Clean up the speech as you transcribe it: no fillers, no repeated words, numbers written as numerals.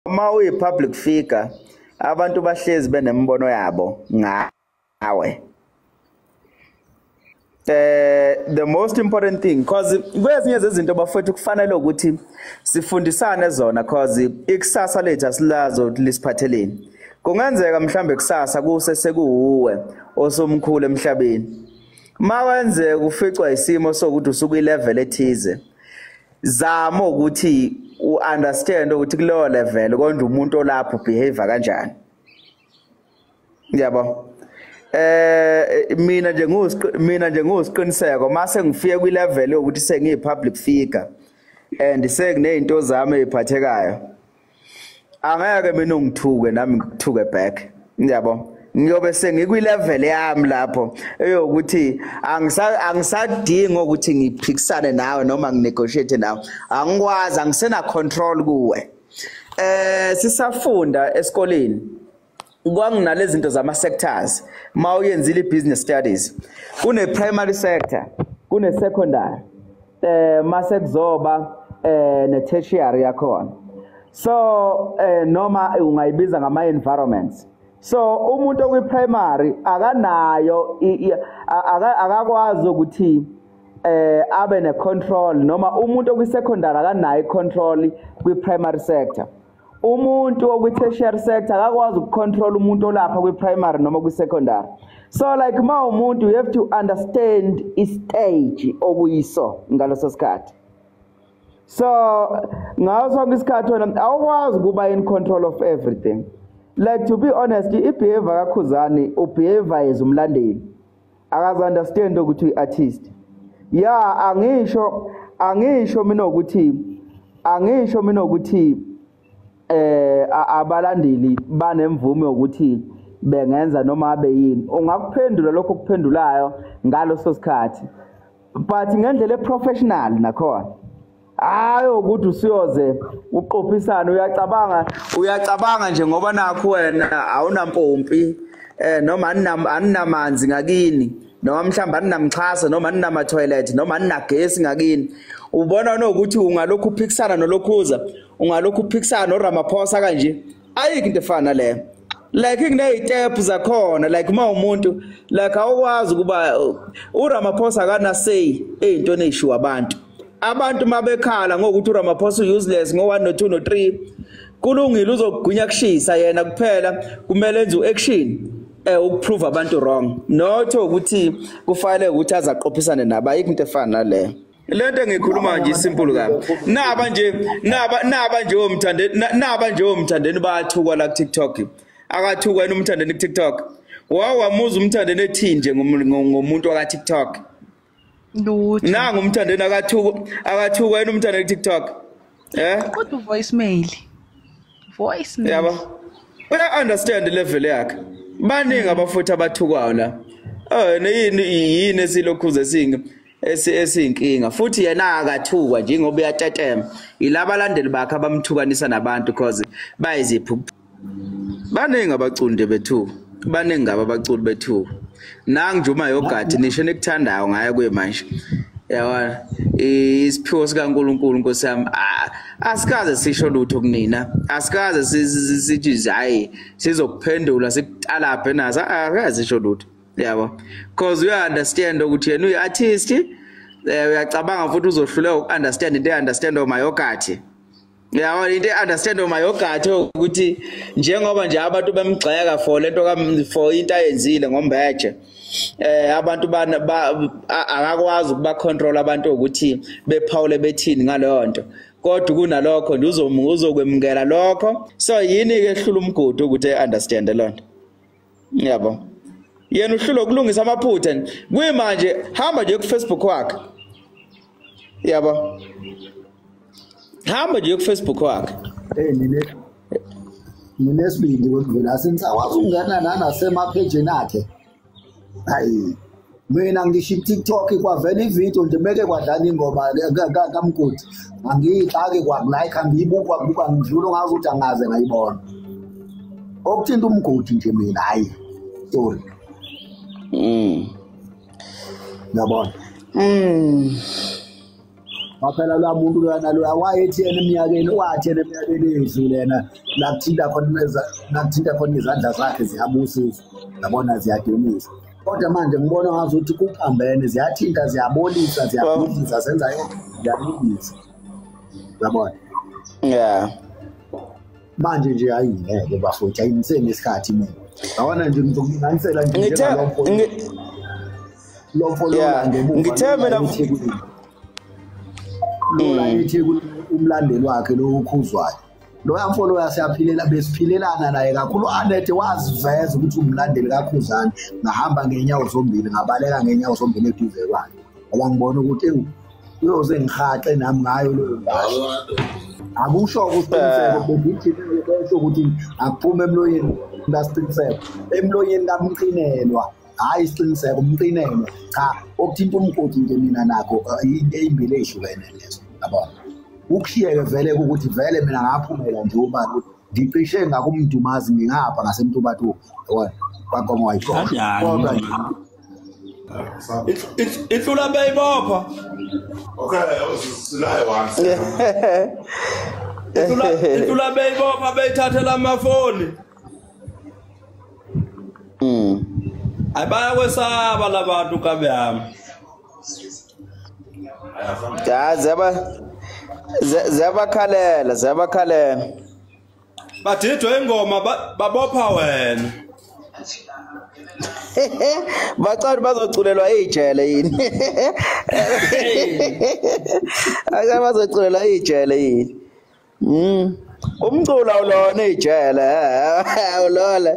uma uyi-public figure abantu bahlezi benembono yabo ngawe. The most important thing, because kwezinye zezinto bafethu kufanele ukuthi sifundisane zona, because ikusasa lethu asilazo lisiphatheleni. Kungenzeka mhlambe kusasa kusesekuwe osomkhulu emhlabeni. Mawenze kuficwa isimo sokuthi usuku level ethize. Zama ukuthi understand ukuthi kulowo level konje umuntu olapho behavior kanjani. Yabo. Mina nje ngusiqiniseko mase ngifike kwi level ukuthi sengiyi public figure and sekunezinto zami eziphathekayo. Angeke mina ngithuke nami ngithuke back. Yabo. Ngiyobe sengikwi level yami lapho eyokuthi angisadingi ukuthi ngiphikisane nawe noma nginegotiate nawe. Angikwazi, angisena control kuwe. Sisafunda esikoleni kwanginalezi zinto zama sectors mawuyenzile business studies. Kune primary sector, kune secondary, mase kuzoba ne tertiary yakhona. So noma ungayibiza ngama environments. So umuntu okwi primary akanayo akakwazi ukuthi abe ne control, noma umuntu okwi secondary akanayo control kwi primary sector. Umuntu okwi tertiary sector akakwazi ukucontrol umuntu olapha kwi primary noma kwi secondary. So like ma umuntu, you have to understand istage okuyiso ngaleso sikhathi. So ngaso isikhathi wena awukwazi kuba in control of everything. Like, to be honest, i-behavior kaKhuzani ubehavior as umlandeli. Akazi understand ukuthi uyi-artist. Yeah, angisho mina ukuthi abalandeli banemvume ukuthi bengenza noma abe yini. Ungakuphendula lokho kuphendulayo ngaloso sikhathi. But ngendlela eprofessional nakhona. Hayo ukuthi usiyoze uqophisana uyacabanga nje ngoba nakho wena awunampompi noma aninamanzi ngakini noma mhlamba aninamxhasa noma aninama toilet noma aninagesi ngakini. Ubona nokuthi ungalokhu uphikisana nolokhuza, ungalokhu uphikisana noRamaphosa kanje. Ayikho into efana le. Like kunezitep zakhona, like uma umuntu like awukwazi kuba uRamaphosa akana say ezintweni ezishiwa abantu mabekhala ngokuthi uRamaphosa useless ngo1 no2 no3 kulungile uzogunya kushisa yena kuphela kumele enze uaction ukuprove abantu wrong, not ukuthi kufanele ukuthi azaqophisane nabo. Ayikho into efana nale. Lento engikhuluma nje simple kabi. Naba nje omthandeni bayathuka la ku TikTok. Akathuka yena umthandeni ku TikTok. Wawamuza umthandeni ethi nje ngomuntu waka TikTok. Nangu umthandeni akathuka yena umthandeni ku TikTok. Kodwa voicemail. Yabo. Uya understand level yakhe. Baningi abafuthi abathukwayo la. Yini esilokhuze singa esiyinkinga futhi yena akathukwa njengoba uyatetema. Yilaba abalandeli bakhe abamthukanisa nabantu because bayiziphu. Baningi abaculi bethu. Baningi abaculi bethu. Nangi Juma Yogathi nisho nekuthandayo ngaye kuye manje. Yabona isiphiwo sikaNkulunkulu Nkosi yami, asikaze sisho lutho kunina, asikaze sithi hayi sizokuphendula sikutalaphe nazo, akaze sisho lutho. Yabo, because we understand ukuthi yena uyi-artist, uyacabanga futhi uzohluleka uku-understand into understand oMayogathi. Yabo, into understand oMayogathi ukuthi njengoba nje abantu bemgxeka for lento for into ayenzile ngombeje, abantu akakwazi ukuba control abantu ukuthi bephawule bethini ngaleyo nto. Kodwa kunalokho nje uzokwemukela lokho. So yini ke ehlula umgodi ukuthi understand lo nto. Yabo. Yena uhlula ukulungisa amaphutha. Kuyimanje hamba nje ku Facebook wakhe. Yabo. Hamba nje ku Facebook wakhe. Ninesibindi kodwa sengisakwazi ukungena nasemaphejini akhe. Hayi. Mina ngisho TikTok kwavela ivideo nje meke kwadlala ingoma kaMgodi. Angiyixake kwakulike angiyibuka ngidlula ngazi ukuthi angaze ngayibona. Okuthinta umgodi nje mina hayi. Sorry. Yabona. waphela lwa muntu lwana lo wayethi yena eminyakeni wathena eminyakeni edlule yena nakuthinta khona izandla zakhe ziyabusisa yabona ziyadumisa kodwa manje ngibona ngazuthi kuphambene ziyathinta ziyabolisa ziyabhidliza senza yonke ziyabhidliza yabona yeah manje nje ayingeke bafutha ayiniseni isikhathi mina yabona nje ngizokulinganisela nje lo follower ngithe mina Lola eThekwini umlandeli wakhe lo ukhuzwayo lo yamfollower siyaphilela besiphilelana naye kakhulu anethe waziveza ukuthi umlandeli kaKhuzani ngahamba ngenyawo zombili ngabaleka ngenyawo zombili eduze kwakhe ngoba ngibona ukuthi uyoze ngihaxe nami ngayo lo akusho ukuqiniseka bebithi besho ukuthi akuphume emloyeni ngasiqiniseka emloyeni kamqinelwa hayi isiqiniseko umqinelwa cha okuthinta umgodi nje mina nakho ezimbili ezihlukene lezo yabona ukushiyeke vele ukuthi vele mina ngaphumela nje ubani ngicishe ngakumdumazi ngingapha ngasemtubatu yabona kwaNkomo wayikhona kodwa ihlula beyibopha okay silayo once ihlula beyibopha beyithathela amafoni abaya kwesaba labantu kabe yami ya ziyabakhalela badidwe ingoma babopha wena bacala bazoculelwa ijele yini ake bazoculelwa ijele yini umculo ulona ijele ulola